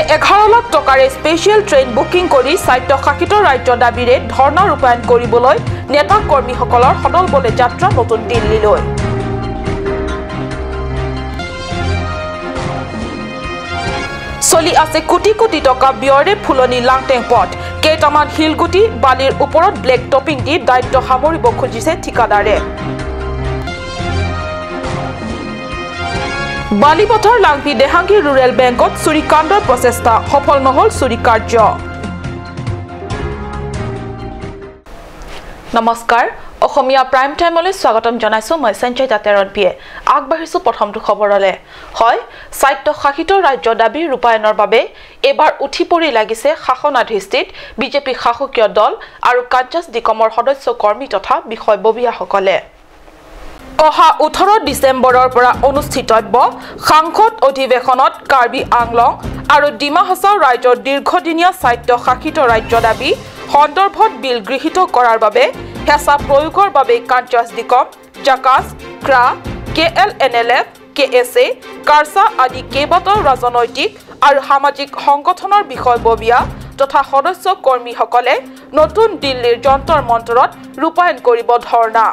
সাড়ে 11 লাখ টকাৰে special train booking কৰি স্বায়ত্তশাসিত ৰাজ্য দাবীৰে ধৰ্ণা ৰূপায়ণ কৰিবলৈ নেতা কৰ্মীসকলৰ সদল বলে যাত্ৰা নতুন দিল্লীলৈ। চলি আছে কোটি কোটি টকা ব্যয়েৰে ফুলনি লাংটেং পথ। কেইটামান শিলগুটি বালিৰ ওপৰত ব্লেক টপিং দি দায়িত্ব সামৰিব খুজিছে ঠিকাদাৰে। বালিপথৰ লাংপি দেহাংগী ৰুৰেল বেংকত চুৰিকাণ্ডৰ প্ৰচেষ্টা সফল নহল চুৰি কাৰ্য। নমস্কাৰ, অসমীয়া প্ৰাইম টাইমলৈ স্বাগতম জনাইছো মই সঞ্জয় দাতেৰণপিয়ে। আগবাঢ়িছো প্ৰথমটো খবৰলৈ। হয়, স্বায়ত্তশাসিত ৰাজ্য দাবী ৰূপায়ণৰ বাবে এবাৰ উঠি পৰি লাগিছে শাসনাধিষ্ঠিত বিজেপি শাসকীয় দল আৰু কাঞ্চাছ নিগমৰ সদস্য কৰ্মী তথা বিষয়ববীয়াসকলে। অহা 18 ডিচেম্বৰৰ পৰা অনুষ্ঠিতব্য সাংসদ অধিৱেশনত কাৰ্বি আংলং আৰু ডিমা হাছাও ৰাজ্যৰ দীৰ্ঘদিনীয়া স্বায়ত্তশাসিত ৰাজ্য দাবী সন্দৰ্ভত বিল গৃহীত কৰাৰ বাবে হেঁচা প্ৰয়োগৰ বাবে কাঞ্চাছ নিগম, জাকাছ, ক্ৰা, KLNLF, KSA, কাৰ্চা আদি কেইবাটাও ৰাজনৈতিক আৰু সামাজিক সংগঠনৰ বিষয়ববীয়া তথা সদস্য কৰ্মীসকলে নতুন দিল্লীৰ যন্তৰ মন্তৰত ৰূপায়ণ কৰিব ধৰ্ণা।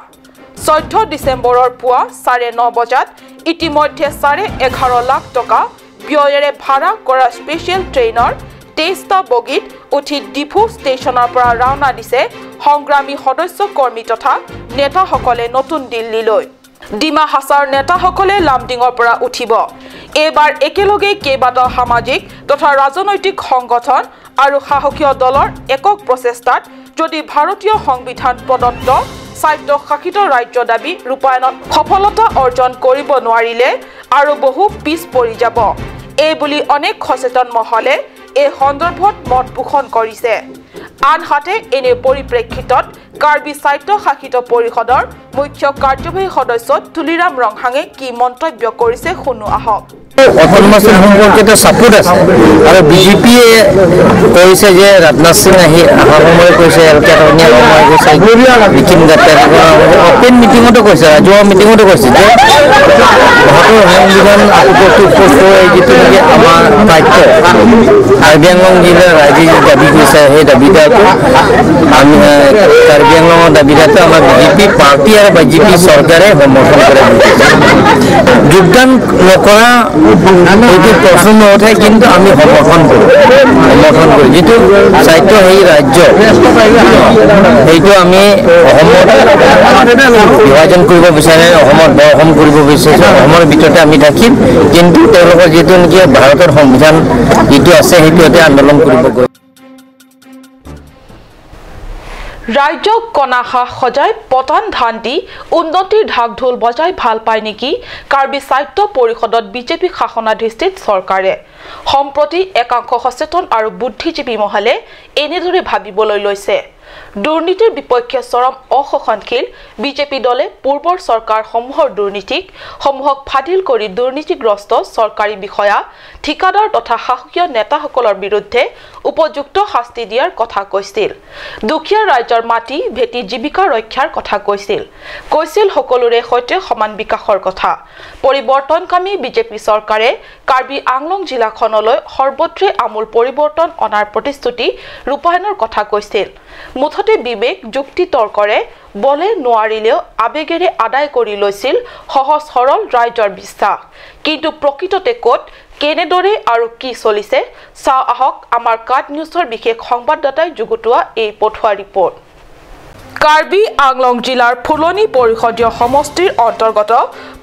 14 ডিচেম্বৰৰ পুৱা 9:30 বজাত ইতিমধ্যে 11.5 লাখ টকা ব্যয়েৰে ভাড়া কৰা স্পেচিয়েল ট্ৰেইনৰ 23টা বগীত উঠি ডিফু ষ্টেচনৰ পৰা ৰাওনা দিছে সংগ্ৰামী সদস্য কৰ্মী তথা নেতাসকলে নতুন দিল্লীলৈ। ডিমা হাছাৰ নেতাসকলে লামডিঙৰ পৰা উঠিব। এইবাৰ একেলগে কেইবাটাও সামাজিক তথা ৰাজনৈতিক সংগঠন আৰু শাসকীয় দলৰ একক প্ৰচেষ্টাত যদি ভাৰতীয় সংবিধান প্ৰদত্ত স্বায়ত্তশাসিত ৰাজ্য দাবী ৰূপায়ণত সফলতা অৰ্জন কৰিব নোৱাৰিলে আৰু বহু পিছ পৰি যাব, এই বুলি অনেক সচেতন মহলে এই সন্দৰ্ভত মত পোষণ কৰিছে। আনহাতে এনে পৰিপ্ৰেক্ষিতত কাৰ্বি স্বায়ত্তশাসিত পৰিষদৰ মুখ্য কাৰ্যবাহী সদস্য তুলিৰাম ৰংহাঙে কি মন্তব্য কৰিছে শুনো আহক। অট'নমাছ সম্পৰ্কিত চাপোৰ্ট আছে আৰু বিজেপিয়ে কৈছে যে ৰাজনাথ সিং আহি অহাৰ সময় কৈছে অপেন মিটিঙতো কৈছে, ৰাজহুৱা মিটিঙতো কৈছে যে ভাৰতৰ সংবিধান যিটো নেকি আমাৰ দায়িত্ব কাৰ্বি আংলং জিলাৰ ৰাইজে যি দাবী কৰিছে সেই দাবীদাৰটো আমি কাৰ্বি আংলঙৰ দাবীদাৰটো আমাৰ বিজেপি পাৰ্টি আৰু বিজেপি চৰকাৰে সমৰ্থন কৰে। যোগদান নকৰা এইটো প্ৰশ্ন নুঠে, কিন্তু আমি সমৰ্থন কৰোঁ। যিটো স্বায়ত্ত সেই ৰাজ্য সেইটো আমি অসমত বিভাজন কৰিব বিচাৰে, অসমত অসম কৰিব বিচাৰিছে, অসমৰ ভিতৰতে আমি থাকিম, কিন্তু তেওঁলোকৰ যিটো নেকি ভাৰতৰ সংবিধান যিটো আছে সেইটোতে আন্দোলন কৰিব গৈ। ৰাজ্যক কণাহা সজাই পতান ধান দি উন্নতিৰ ঢাক ঢোল বজাই ভাল পায় নেকি কাৰ্বি স্বায়ত্ত পৰিষদত বিজেপি শাসনাধিষ্ঠিত চৰকাৰে? সম্প্ৰতি একাংশ সচেতন আৰু বুদ্ধিজীৱী মহলে এনেদৰে ভাবিবলৈ লৈছে। দুৰ্নীতিৰ বিপক্ষে চৰম অসহনশীল বিজেপি দলে পূৰ্বৰ চৰকাৰসমূহৰ দুৰ্নীতিসমূহক ফাদিল কৰি দুৰ্নীতিগ্ৰস্ত চৰকাৰী বিষয়া, ঠিকাদাৰ তথা শাসকীয় নেতাসকলৰ বিৰুদ্ধে উপযুক্ত শাস্তি দিয়াৰ কথা কৈছিল। দুখীয়া ৰাইজৰ মাটি ভেটি জীৱিকা ৰক্ষাৰ কথা কৈছিল সকলোৰে সৈতে সমান বিকাশৰ কথা। পৰিৱৰ্তনকামী বিজেপি চৰকাৰে কাৰ্বি আংলং জিলাখনলৈ সৰ্বত্ৰে আমূল পৰিৱৰ্তন অনাৰ প্ৰতিশ্ৰুতি ৰূপায়ণৰ কথা কৈছিল। মুঠতে বিবেক যুক্তি তৰ্কৰে বলে নোৱাৰিলেও আবেগেৰে আদায় কৰি লৈছিল সহজ সৰল ৰাইজৰ বিশ্বাস। কিন্তু প্ৰকৃততে ক'ত, কেনেদৰে আৰু কি চলিছে চাওঁ আহক আমাৰ কাট নিউজৰ বিশেষ সংবাদদাতাই যুগুতোৱা এই পঠোৱা ৰিপৰ্ট। কাৰ্বি আংলং জিলাৰ ফুলনি পৰিষদীয় সমষ্টিৰ অন্তৰ্গত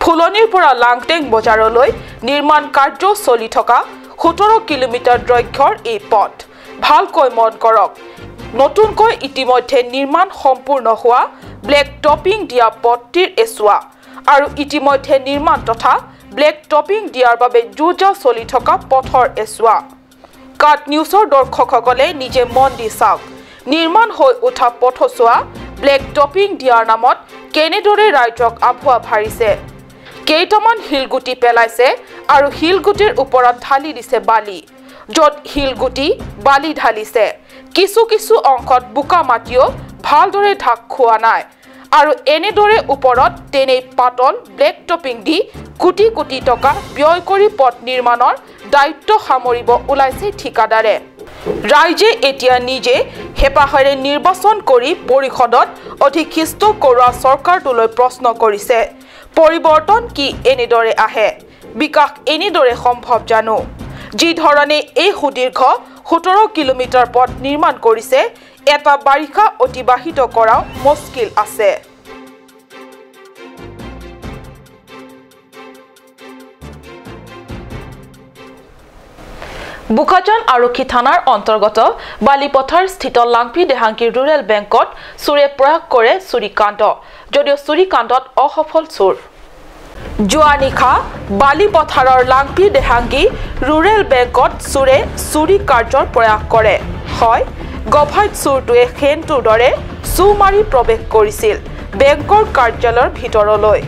ফুলনিৰ পৰা লাংটেং বজাৰলৈ নিৰ্মাণ কাৰ্য চলি থকা 17 কিলোমিটাৰ দৈৰ্ঘ্যৰ এই পথ ভালকৈ মন কৰক। নতুনকৈ ইতিমধ্যে নিৰ্মাণ সম্পূৰ্ণ হোৱা ব্লেক টপিং দিয়া পথটিৰ এচুৱা আৰু ইতিমধ্যে নিৰ্মাণ তথা ব্লেক টপিং দিয়াৰ বাবে যুঁজা চলি থকা পথৰ এচুৱা। কাট নিউজৰ দৰ্শকসকলে নিজে মন দি চাওক, নিৰ্মাণ হৈ উঠা পথচোৱা ব্লেক টপিং দিয়াৰ নামত কেনেদৰে ৰাইজক আভুৱা ভাৰিছে। কেইটামান শিলগুটি পেলাইছে আৰু শিলগুটিৰ ওপৰত ঢালি দিছে বালি, য'ত শিলগুটি বালি ঢালিছে। কিছু কিছু অংশত বোকা মাটিও ভালদৰে ঢাক খোৱা নাই আৰু এনেদৰে ওপৰত তেনেই পাতল ব্লেক টপিং দি কোটি কোটি টকা ব্যয় কৰি পথ নিৰ্মাণৰ দায়িত্ব সামৰিব ওলাইছে ঠিকাদাৰে ৰাইজে এতিয়া নিজে হেপাহেৰে নিৰ্বাচন কৰি পৰিষদত অধিষ্ঠিত কৰোৱা চৰকাৰটোলৈ প্ৰশ্ন কৰিছে পৰিৱৰ্তন কি এনেদৰে আহে বিকাশ এনেদৰে সম্ভৱ জানো যি ধৰণে এই সুদীৰ্ঘ 17 কিলোমিটাৰ পথ নিৰ্মাণ কৰিছে এটা বাৰিষা অতিবাহিত কৰা মুস্কিল আছে বুকাজান আৰক্ষী থানাৰ অন্তৰ্গত বালিপথাৰ স্থিত লাংপি দেহাংকি ৰুৰেল বেংকত চুৰে প্ৰয়োগ কৰে চুৰিকাণ্ড যদিও চুৰিকাণ্ডত অসফল চুৰ যোৱা নিশা বালিপথাৰৰ লাংপি দেহাংকি ৰুৰেল বেংকত চুৰে চুৰি কাৰ্যৰ প্ৰয়াস কৰে হয় গভাইত চুৰটোৱে খেনটোৰ দৰে চু মাৰি প্ৰৱেশ কৰিছিল বেংকৰ কাৰ্যালয়ৰ ভিতৰলৈ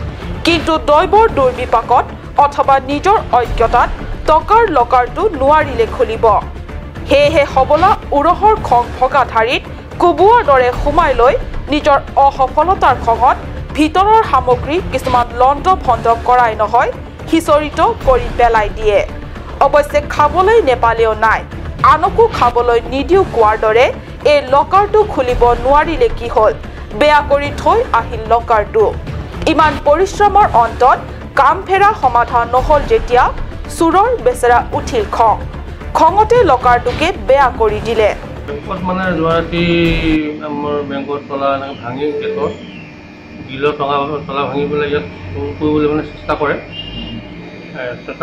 কিন্তু দৈবৰ দুৰ্বিপাকত অথবা নিজৰ অজ্ঞতাত টকাৰ লকাৰটো নোৱাৰিলে খুলিব হেহে হবলা উৰহৰ খং ভগাধাৰীত কুবুৱাৰ দৰে সোমাই লৈ নিজৰ অসফলতাৰ খঙত ভিতৰৰ সামগ্ৰী কিছুমান লণ্ড ভণ্ড কৰাই নহয় হিচৰিত কৰি পেলাই দিয়ে অৱশ্যে খাবলৈ নেপালেও নাই আনকো খাবলৈ নিদিও কোৱাৰ দৰে এই লকাৰটো খুলিব নোৱাৰিলে কি হ'ল বেয়া কৰি থৈ আহিল লকাৰটো ইমান পৰিশ্ৰমৰ অন্তত কাম ফেৰা সমাধান নহল যেতিয়া চুৰৰ বেচেৰা উঠিল খঙতে লকাৰটোকে বেয়া কৰি দিলে মানে যোৱাৰাতি আমাৰ বেংকত তলা ভাঙি গেটৰ বিলৰ তলা ভাঙি পেলাই ইয়াত চুৰ কৰিবলৈ মানে চেষ্টা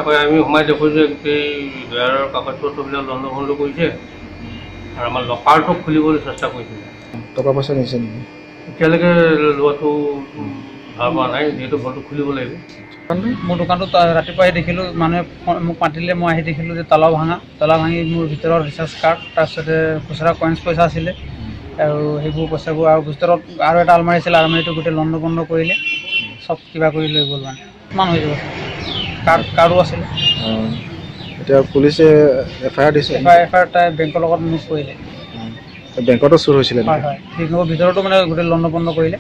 কৰে আমি সোমাই দেখোঁ যে গোটেই ডয়াৰৰ কাগজ পত্ৰবিলাক লণ্ড ভণ্ড কৰিছে আৰু আমাৰ লকাৰটো খুলিবলৈ চেষ্টা কৰিছিলে টকা পইচা নিছে নেকি এতিয়ালৈকে লোৱাটো ভাল পোৱা নাই যিহেতু ঘৰটো খুলিব লাগিব মোৰ দোকানটো ৰাতিপুৱাই দেখিলোঁ মানুহে মোক মাতিলে মই আহি দেখিলোঁ যে তলা ভাঙি মোৰ ভিতৰত ৰিচাৰ্জ কাৰ্ড তাৰপিছতে খুচুৰা কইনছ পইচা আছিলে আৰু সেইবোৰ পইচাবোৰ আৰু ভিতৰত আৰু এটা আলমাৰী আছিলে আলমাৰীটো গোটেই লণ্ড বন্ধ কৰিলে চব কিবা কৰি লৈ গ'ল মানে কিমান হৈ যাব কাৰ্ডো আছিলে এতিয়া পুলিচে এফআইআৰ দিছে এফআইআৰ তাই বেংকৰ লগত মোক কৰিলে বেংকতো চুৰ হৈছিলে হয় হয় বেংকৰ ভিতৰতো মানে গোটেই লণ্ড বন্ধ কৰিলে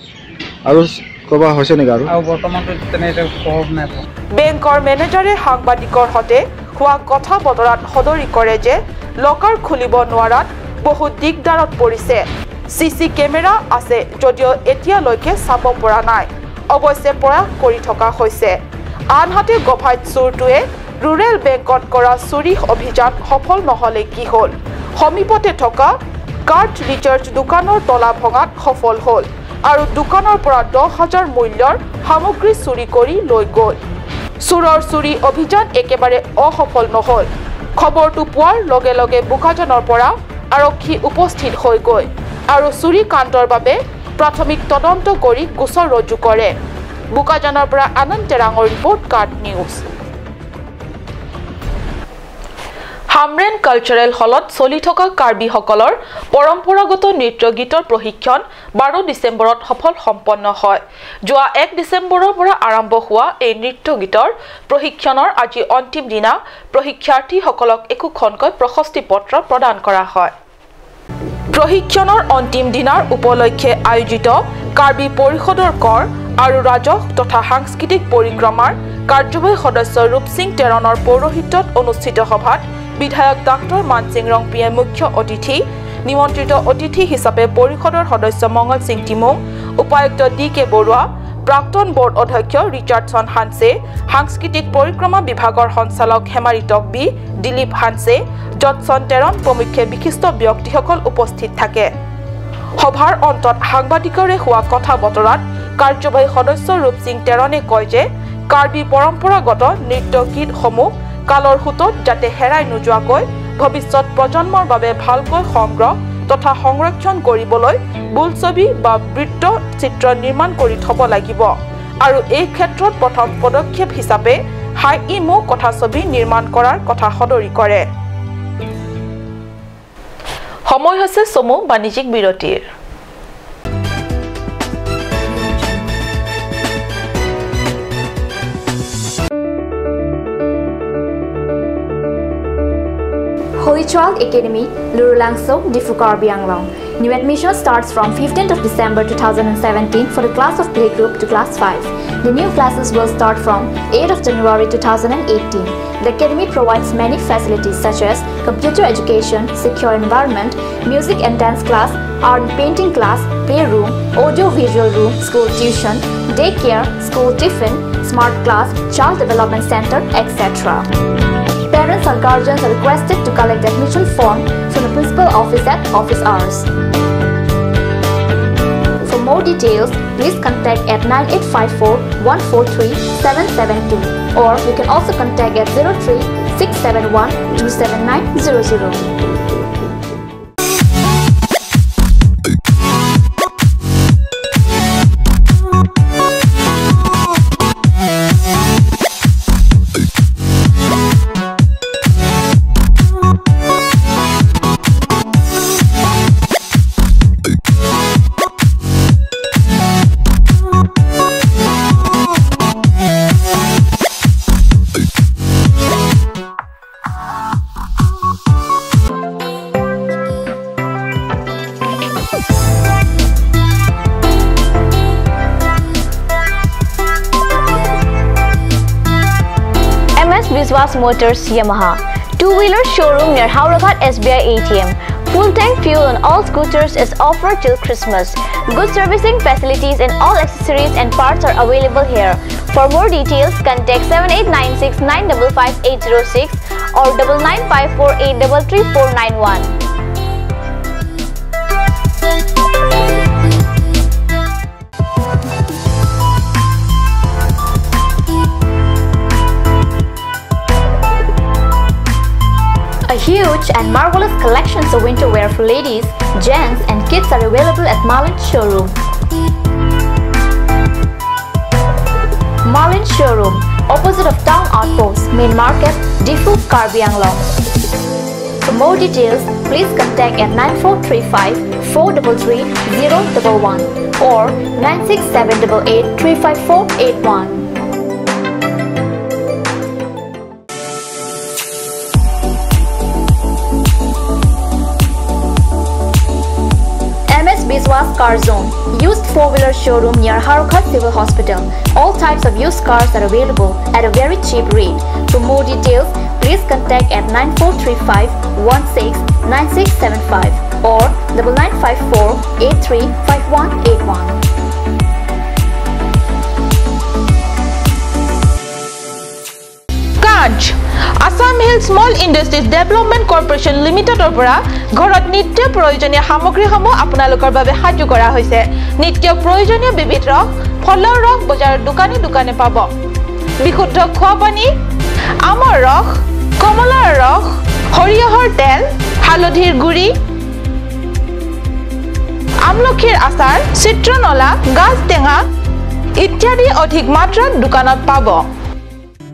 আৰু ক'বা হৈছে নেকি আৰু বৰ্তমানটো তেনেকৈ খবৰ নাই পোৱা বেংকৰ মেনেজাৰে সাংবাদিকৰ সৈতে হোৱা কথা বতৰাত সদৰি কৰে যে লকাৰ খুলিব নোৱাৰাত বহুত দিগদাৰত পৰিছে চিচি কেমেৰা আছে যদিও এতিয়ালৈকে চাব পৰা নাই অৱশ্যে প্ৰয়াস কৰি থকা হৈছে আনহাতে গভাইত চুৰটোৱে ৰুৰেল বেংকত কৰা চুৰি অভিযান সফল নহলে কি হ'ল সমীপতে থকা কাৰ্ড ৰিচাৰ্জ দোকানৰ তলা ভঙাত সফল হ'ল আৰু দোকানৰ পৰা 10,000 মূল্যৰ সামগ্ৰী চুৰি কৰি লৈ গ'ল চুৰৰ চুৰি অভিযান একেবাৰে অসফল নহল খবৰটো পোৱাৰ লগে লগে বুকাজানৰ পৰা আৰক্ষী উপস্থিত হৈ গৈ আৰু চুৰি কাণ্ডৰ বাবে প্ৰাথমিক তদন্ত কৰি গোচৰ ৰুজু কৰে বুকাজানৰ পৰা আনন্দ তেৰাঙৰ report card news Hamren cultural হলত চলি থকা কাৰ্বিসকলৰ পৰম্পৰাগত নৃত্য গীতৰ প্ৰশিক্ষণ 12 ডিচেম্বৰত সফল সম্পন্ন হয় যোৱা 1 ডিচেম্বৰৰ পৰা আৰম্ভ হোৱা এই নৃত্য গীতৰ প্ৰশিক্ষণৰ আজি অন্তিম দিনা প্ৰশিক্ষাৰ্থীসকলক একোখনকৈ প্ৰশস্তি পত্ৰ প্ৰদান কৰা হয় প্ৰশিক্ষণৰ অন্তিম দিনাৰ উপলক্ষে আয়োজিত কাৰ্বি পৰিষদৰ কৰ আৰু ৰাজহ তথা সাংস্কৃতিক পৰিক্ৰমাৰ কাৰ্যবাহী সদস্য ৰূপসিং তেৰণৰ পৌৰোহিত্যত অনুষ্ঠিত সভাত বিধায়ক ডাক্তৰ মানসিং ৰংপিয়ে মুখ্য অতিথি নিমন্ত্ৰিত অতিথি হিচাপে পৰিষদৰ সদস্য মঙ্গল সিং টিমুং উপায়ুক্ত ডি.কে. বৰুৱা প্ৰাক্তন বোৰ্ড অধ্যক্ষ ৰিচাৰ্ডছন হানছে সাংস্কৃতিক পৰিক্ৰমা বিভাগৰ সঞ্চালক হেমাৰিতক বি দিলীপ হানছে জটছন তেৰণ প্ৰমুখ্যে বিশিষ্ট ব্যক্তিসকল উপস্থিত থাকে সভাৰ অন্তত সাংবাদিকৰে হোৱা কথা বতৰাত কাৰ্যবাহী সদস্য ৰূপসিং তেৰণে কয় যে কাৰ্বি পৰম্পৰাগত নৃত্য গীতসমূহ কালৰ হুতত যাতে হেৰাই নোযোৱাকৈ ভৱিষ্যত প্ৰজন্মৰ বাবে ভালকৈ সংগ্ৰহ তথা সংৰক্ষণ কৰিবলৈ বোলছবি বা বৃত্ত চিত্ৰ নিৰ্মাণ কৰি থব লাগিব আৰু এই ক্ষেত্ৰত প্ৰথম পদক্ষেপ হিচাপে হাই ইমো কথাছবি নিৰ্মাণ কৰাৰ কথা সদৰি কৰে সময় হৈছে চমু বাণিজ্যিক বিৰতিৰ Holy Child Academy, Lurulangsong, Difu Karbi Anglong. New admission starts from 15th of December 2017 for the class of playgroup to class 5. The new classes will start from 8th of January 2018. The academy provides many facilities such as computer education, secure environment, music and dance class, art and painting class, playroom, audio-visual room, school tuition, daycare, school tiffin, smart class, child development center, etc. Parents and guardians are requested to collect the admission form from the principal office at office hours. For more details, please contact at 9854-143-772 or you can also contact at 03-671-27900. Viswas Motors Yamaha. Two-wheeler showroom near Hauraghat SBI ATM. Full-tank fuel on all scooters is offered till Christmas. Good servicing facilities and all accessories and parts are available here. For more details, contact 7896955806 or 9954833491. A huge and marvelous collections of winter wear for ladies, gents and kids are available at Marlin Showroom. Marlin Showroom, opposite of Town Outpost, Main Market, Difu, Karbi Anglong. For more details, please contact at 9435-433-011 or 96788-35481. Viswas Car Zone, used four-wheeler showroom near Hauraghat Civil Hospital. All types of used cars are available at a very cheap rate. For more details, please contact at 9435-169675 or 9954-835181. Assamese Small Industries Development Corporation Limited opera ঘৰত নিত্য প্ৰয়োজনীয় সামগ্ৰীসমূহ আপোনালোকৰ বাবে সাজু কৰা হৈছে নিত্য প্ৰয়োজনীয় বিবিধ ৰস ফলৰ ৰস বজাৰৰ দোকানে দোকানে পাব বিশুদ্ধ খোৱা পানী আমৰ ৰস কমলাৰ ৰস সৰিয়হৰ তেল হালধিৰ গুড়ি আমলখিৰ আচাৰ চিত্ৰনলা গাজ টেঙা ইত্যাদি অধিক মাত্ৰাত দোকানত পাব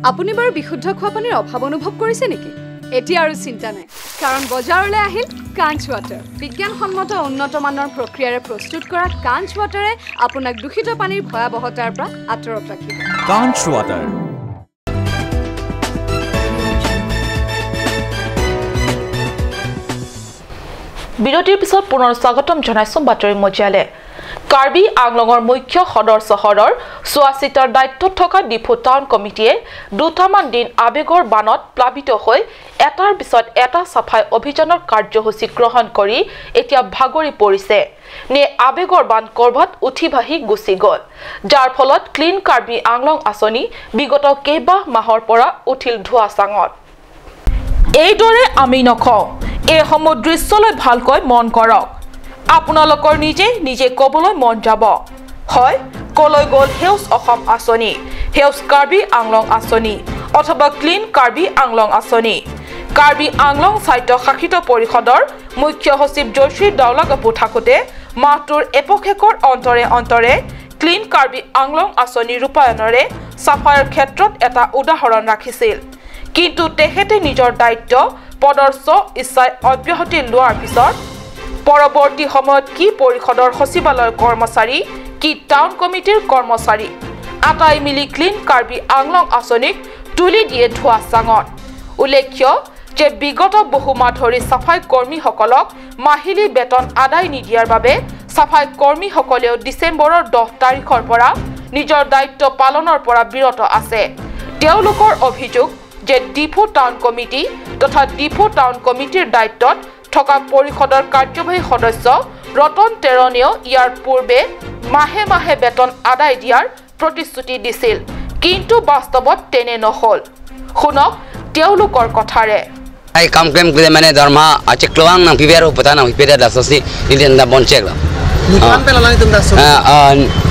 আপুনি বাৰু বিশুদ্ধ খোৱা পানীৰ অভাৱ অনুভৱ কৰিছে নেকি এটি আৰু চিন্তা নাই কাৰণ বজাৰলৈ আহিল কাঞ্চ ওয়াটাৰ বিজ্ঞানসন্মত উন্নত মানৰ প্ৰক্ৰিয়াৰে প্ৰস্তুত কৰা কাঞ্চ ওয়াটাৰে আপোনাক দূষিত পানীৰ ভয়াবহতাৰ পৰা আঁতৰত ৰাখিব কাঞ্চ ওয়াটাৰ বিৰতিৰ পিছত পুনৰ স্বাগতম জনাইছো বাতৰি মজিয়ালে কাৰ্বি আংলঙৰ মুখ্য সদৰ চহৰৰ চোৱাচিতাৰ দায়িত্বত থকা ডিফু টাউন কমিটিয়ে দুটামান দিন আবেগৰ বানত প্লাবিত হৈ এটাৰ পিছত এটা সাফাই অভিযানৰ কাৰ্যসূচী গ্ৰহণ কৰি এতিয়া ভাগৰি পৰিছে নে আবেগৰ বান কৰবাত উঠি ভাহি গুচি গল যাৰ ফলত ক্লিন কাৰ্বি আংলং আঁচনি বিগত কেইবা মাহৰ পৰা উঠিল ধোৱা চাঙত এইদৰে আমি নকওঁ এই সমুদ্ৰলৈ ভালকৈ মন কৰক আপোনালোকৰ নিজে কবলৈ মন যাব হয় কলৈ গল হেউজ অসম আঁচনি হেউজ কাৰ্বি আংলং আঁচনি অথবা ক্লিন কাৰ্বি আংলং আঁচনি কাৰ্বি আংলং স্বায়ত্ত শাসিত পৰিষদৰ মুখ্য সচিব জয়শ্ৰী দাউলাগাপু থাকোতে মাহটোৰ এপক্ষেকৰ অন্তৰে অন্তৰে ক্লিন কাৰ্বি আংলং আঁচনি ৰূপায়ণৰে সাফাইৰ ক্ষেত্ৰত এটা উদাহৰণ ৰাখিছিল কিন্তু তেখেতে নিজৰ দায়িত্ব পদৰ্শ ইচ্ছাই অব্যাহতি লোৱাৰ পিছত পৰৱৰ্তী সময়ত কি পৰিষদৰ সচিবালয়ৰ কৰ্মচাৰী কি টাউন কমিটিৰ কৰ্মচাৰী আটাই মিলি ক্লিন কাৰ্বি আংলং আঁচনিক তুলি দিয়ে ধোৱা চাঙত উল্লেখ্য যে বিগত বহু মাহ ধৰি সাফাই কৰ্মীসকলক মাহিলী বেতন আদায় নিদিয়াৰ বাবে সাফাই কৰ্মীসকলেও ডিসেম্বৰৰ 10 তাৰিখৰ পৰা নিজৰ দায়িত্ব পালনৰ পৰা বিৰত আছে তেওঁলোকৰ অভিযোগ যে ডিফু টাউন কমিটি তথা ডিফু টাউন কমিটিৰ দায়িত্বত থকা পৰিষদৰ কাৰ্যবাহী সদস্য ৰতন তেৰণেও ইয়াৰ পূৰ্বে মাহে মাহে বেতন আদায় দিয়াৰ প্ৰতিশ্ৰুতি দিছিল কিন্তু বাস্তৱত তেনে নহল শুনক তেওঁলোকৰ কথাৰে ai kam kem kule mane dharma achek loang nang pivero pata nang pivera da sosi nilian da bon check la ni kan pela lani tum da so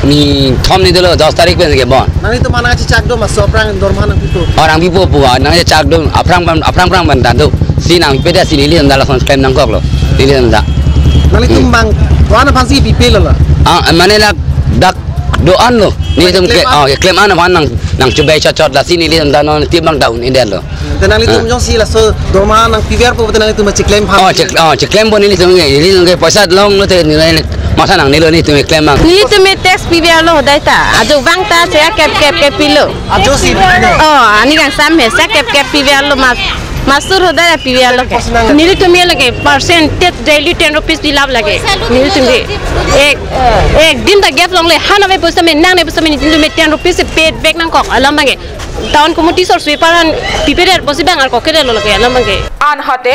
ni thom ni dilo 10 tarik pe ke bon nang itu mana chi chak do ma so prang dharma nang pipo orang pipo pu nang chak do aprang ban dan do si nang pivera si nilian da la son claim nang kok lo nilian da nang itu bang wana phansi pipe la mane la dak doan lo ni tum ke claim ana ban nang chubai chot la si nilian da non ti bang down in der lo tenang itu jong si la so dorma nang piver po tenang itu macam claim phan cek claim bon ini tu paisa long lo te nilai masa nang nilo ni tu claim mang ni tu me tax piver lo dai ta aju bang ta saya kep pilo ajo si ani kan sam he sa kep piver lo masur hoda piver lo ni tu me lage percentage daily 10 rupees di lab lage ni tu me ek din da gap long le hana me posta me nang ne posta me ni tu me 10 rupees paid back nang kok alam bange town committee সর সুইপারান পিপেরের বসি বাঙার ককেরে ললকে আলামকে আনহাতে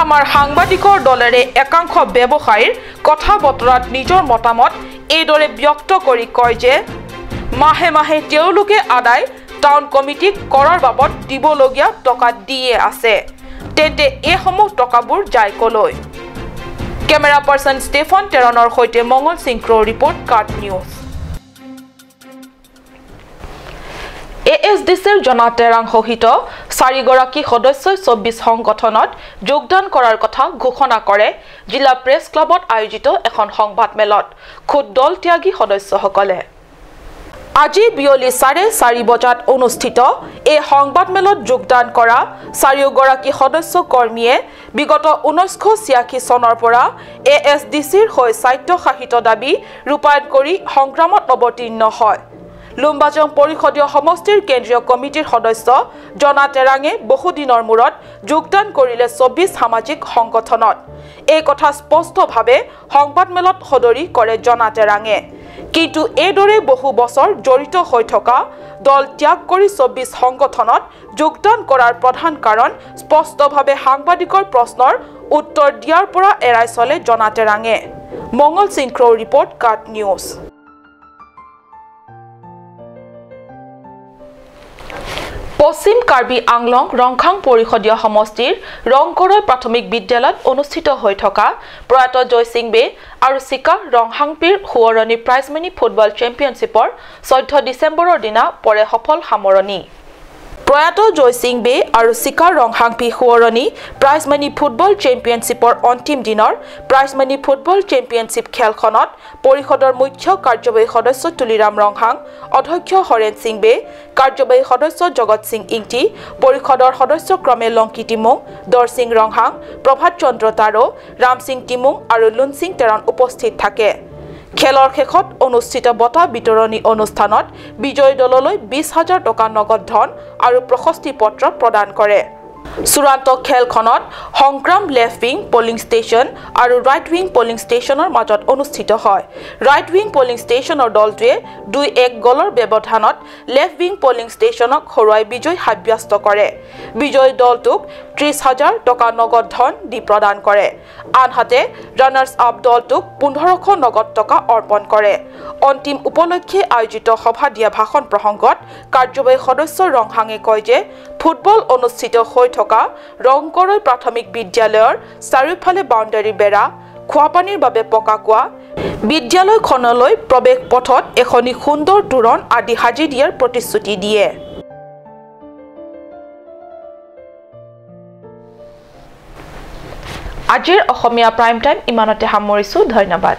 আমাৰ সাংবাদিকৰ দলেৰে একাংশ ব্যৱসায়ীৰ কথা বতৰাত নিজৰ মতামত এইদৰে ব্যক্ত কৰি কয় যে মাহে মাহে তেওঁলোকে আদায় টাউন কমিটিক কৰাৰ বাবদ দিবলগীয়া টকা দিয়ে আছে তেন্তে এই সমূহ টকাবোৰ যায় কলৈ কেমেৰা পাৰ্সন ষ্টেফন টেৰণৰ সৈতে মঙ্গল সিং ক্ৰ ৰিপৰ্ট কাট নিউজ ASDCৰ জনা তেৰাং সহিত 4 গৰাকী সদস্যই 24 সংগঠনত যোগদান কৰাৰ কথা ঘোষণা কৰে জিলা প্ৰেছ ক্লাবত আয়োজিত এখন সংবাদ মেলত খুদ দল ত্যাগী সদস্যসকলে আজি বিয়লি 4:30 বজাত অনুষ্ঠিত এই সংবাদ মেলত যোগদান কৰা 4 গৰাকী সদস্য কৰ্মীয়ে বিগত 1986 চনৰ পৰা ASDCৰ হৈ স্বায়ত্তশাসিত দাবী ৰূপায়ণ কৰি সংগ্ৰামত অৱতীৰ্ণ হয় লুম্বাজং পৰিষদীয় সমষ্টিৰ কেন্দ্ৰীয় কমিটিৰ সদস্য জনা তেৰাঙে বহুদিনৰ মূৰত যোগদান কৰিলে 24 সামাজিক সংগঠনত এই কথা স্পষ্টভাৱে সংবাদ মেলত সদৰি কৰে জনা তেৰাঙে কিন্তু এইদৰে বহু বছৰ জড়িত হৈ থকা দল ত্যাগ কৰি 24 সংগঠনত যোগদান কৰাৰ প্ৰধান কাৰণ স্পষ্টভাৱে সাংবাদিকৰ প্ৰশ্নৰ উত্তৰ দিয়াৰ পৰা এৰাই চলে জনা তেৰাঙে মঙ্গল সিং ক্ৰ ৰিপৰ্ট কাট নিউজ পশ্চিম কাৰ্বি আংলং ৰংখাং পৰিষদীয় সমষ্টিৰ ৰংকৰৈ প্ৰাথমিক বিদ্যালয়ত অনুষ্ঠিত হৈ থকা প্ৰয়াত জয়সিং বে আৰু চিকা ৰংহাংপিৰ সুৱৰণী প্ৰাইজমনি ফুটবল চেম্পিয়নশ্বিপৰ 14 ডিচেম্বৰৰ দিনা পৰে সফল সামৰণি প্ৰয়াত জয়সিং বে আৰু চিকা ৰংহাংপি সুৱৰণী প্ৰাইজমনি ফুটবল চেম্পিয়নশ্বিপৰ অন্তিম দিনৰ প্ৰাইজমনি ফুটবল চেম্পিয়নশ্বিপ খেলখনত পৰিষদৰ মুখ্য কাৰ্যবাহী সদস্য তুলিৰাম ৰংহাং অধ্যক্ষ হৰেন সিং বে কাৰ্যবাহী সদস্য জগত সিং ইংটি পৰিষদৰ সদস্য ক্ৰমে লংকি টিমুং দৰ সিং ৰংহাং প্ৰভাত চন্দ্ৰ তাৰো ৰাম সিং টিমুং আৰু লুন সিং তেৰণ উপস্থিত থাকে খেলৰ শেষত অনুষ্ঠিত বঁটা বিতৰণী অনুষ্ঠানত বিজয়ী দললৈ 20,000 টকা নগদ ধন আৰু প্ৰশস্তি পত্ৰ প্ৰদান কৰে চূড়ান্ত খেলখনত সংগ্ৰাম লেফ্ট উইং পোলিং ষ্টেচন আৰু ৰাইট উইং পোলিং ষ্টেচনৰ মাজত অনুষ্ঠিত হয় ৰাইট উইং পোলিং ষ্টেচনৰ দলটোৱে 2-1 গলৰ ব্যৱধানত লেফ্ট উইং পোলিং ষ্টেচনক হৰুৱাই বিজয় সাব্যস্ত কৰে বিজয়ী দলটোক 30,000 টকা নগদ ধন দি প্ৰদান কৰে আনহাতে ৰানাৰ্ছ আপ দলটোক 1500 নগদ টকা অৰ্পণ কৰে অন্তিম উপলক্ষে আয়োজিত সভা দিয়া ভাষণ প্ৰসংগত কাৰ্যবাহী সদস্য ৰংহাঙে কয় যে ফুটবল অনুষ্ঠিত হৈ থকা ৰংকৰৈ প্ৰাথমিক বিদ্যালয়ৰ চাৰিওফালে বাউণ্ডাৰী বেৰা খোৱাপানীৰ বাবে পকা কোৱা বিদ্যালয়খনলৈ প্ৰৱেশ পথত এখনি সুন্দৰ তোৰণ আদি সাজি দিয়াৰ প্ৰতিশ্ৰুতি দিয়ে আজিৰ অসমীয়া প্ৰাইম টাইম ইমানতে সামৰিছো ধন্যবাদ